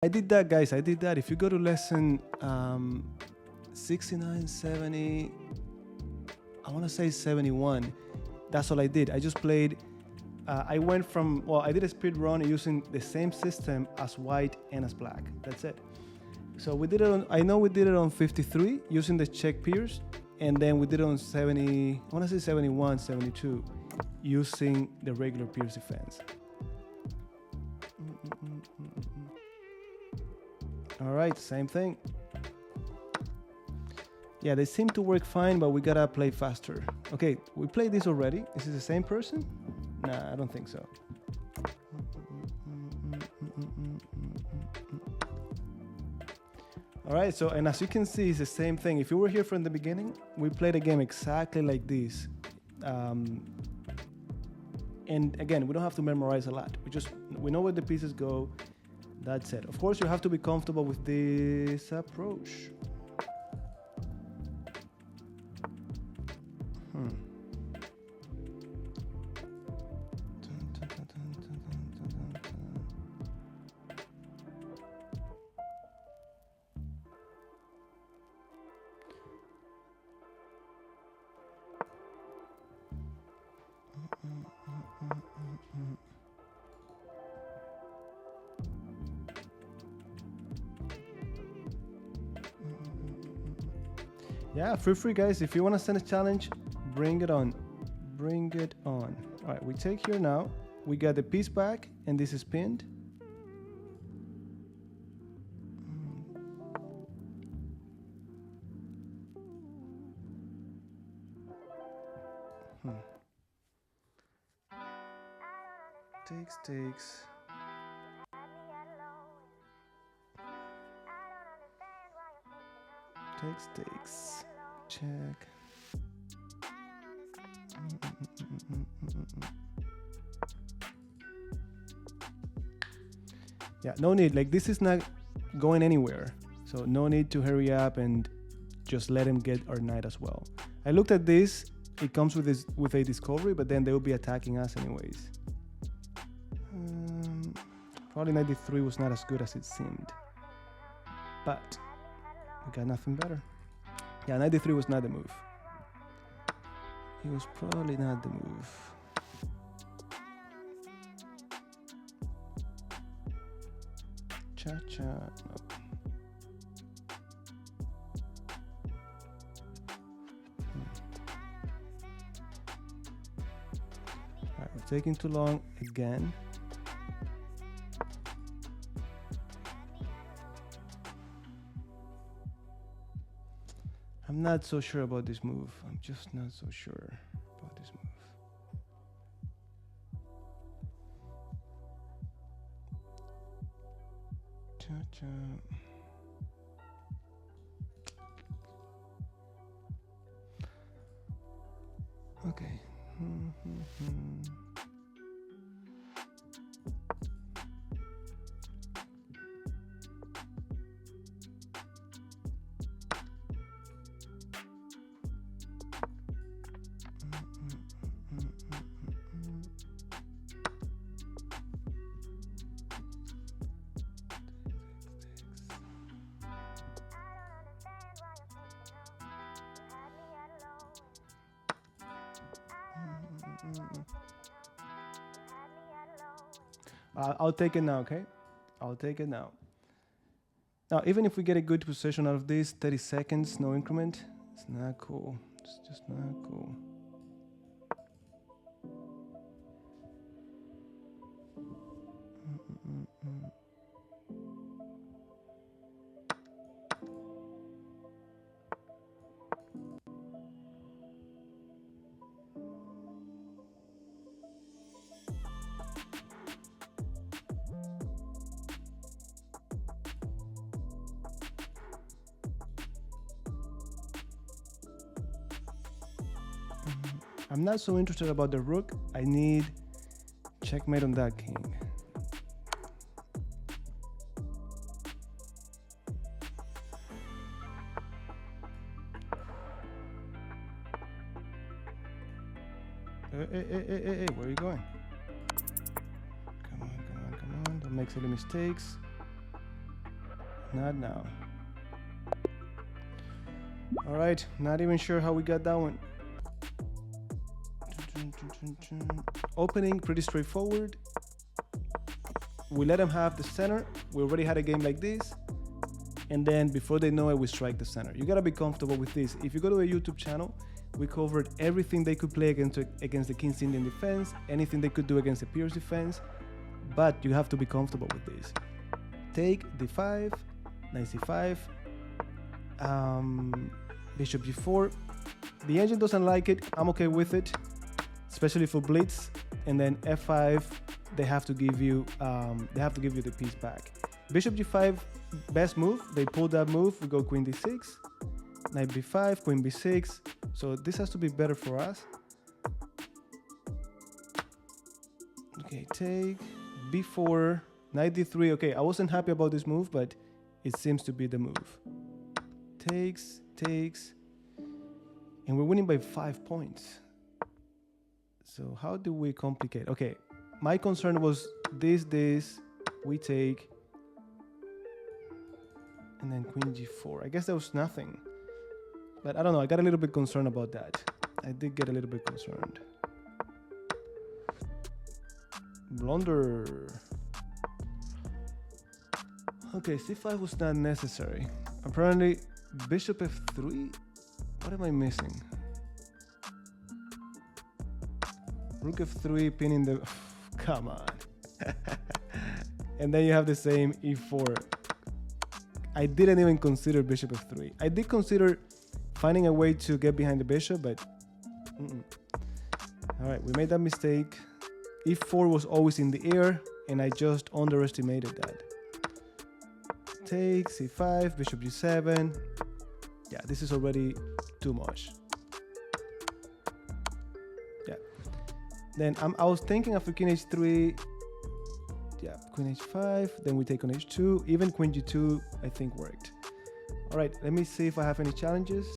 I did that, guys. I did that. If you go to lesson 69, 70, I want to say 71. That's all I did. I just played. I went from, well, I did a speed run using the same system as white and as black. That's it. So we did it on, I know we did it on 53 using the check peers. And then we did it on 70, I want to say 71, 72, using the regular peers defense. All right, same thing. Yeah, they seem to work fine, but we gotta play faster. Okay, we played this already. Is this the same person? Nah, I don't think so. All right, so, and as you can see, it's the same thing. If you were here from the beginning, we played a game exactly like this. And again, we don't have to memorize a lot. We know where the pieces go. That's it. Of course, you have to be comfortable with this approach. Yeah, feel free, guys. If you want to send a challenge, bring it on. Bring it on. All right, we take here now. We got the piece back, and this is pinned. Takes. Takes. Check. Yeah, no need. Like, this is not going anywhere. So no need to hurry up and just let him get our knight as well. I looked at this. It comes with a discovery, but then they will be attacking us anyways. Probably 93 was not as good as it seemed. But we got nothing better. Yeah, 93 was not the move. It was probably not the move. Cha-cha. No. Alright, we're taking too long again. I'm not so sure about this move. I'm just not so sure about this move. Cha-cha. Okay. I'll take it now, okay? I'll take it now. Now, even if we get a good position out of this, 30 seconds, no increment, it's not cool. It's just not cool. I'm not so interested about the rook. I need checkmate on that king. Hey, where are you going? Come on. Don't make silly mistakes. Not now. All right, not even sure how we got that one. Opening, pretty straightforward. We let them have the center. We already had a game like this. And then before they know it, we strike the center. You gotta be comfortable with this. If you go to a YouTube channel, we covered everything they could play against the King's Indian defense, anything they could do against the Pierce defense, but you have to be comfortable with this. Take d5, knight c5, bishop g4. The engine doesn't like it. I'm okay with it, especially for blitz. And then f5, they have to give you the piece back. Bishop g5, best move. They pull that move. We go queen d6, knight b5, queen b6. So this has to be better for us. Okay, take b4, knight d3. Okay, I wasn't happy about this move, but it seems to be the move. Takes, and we're winning by 5 points. So how do we complicate? Okay, my concern was this, we take, and then queen g4. I guess there was nothing. But I don't know, I got a little bit concerned about that. I did get a little bit concerned. Blunder. Okay, c5 was not necessary. Apparently, bishop f3? What am I missing? Rook f3, pinning the... Come on. And then you have the same e4. I didn't even consider bishop f3. I did consider finding a way to get behind the bishop, but... All right, we made that mistake. e4 was always in the air, and I just underestimated that. Take, c5, bishop g7. Yeah, this is already too much. Yeah. Then I was thinking after king h3, yeah, queen h5, then we take on h2. Even queen g2, I think worked. All right, let me see if I have any challenges.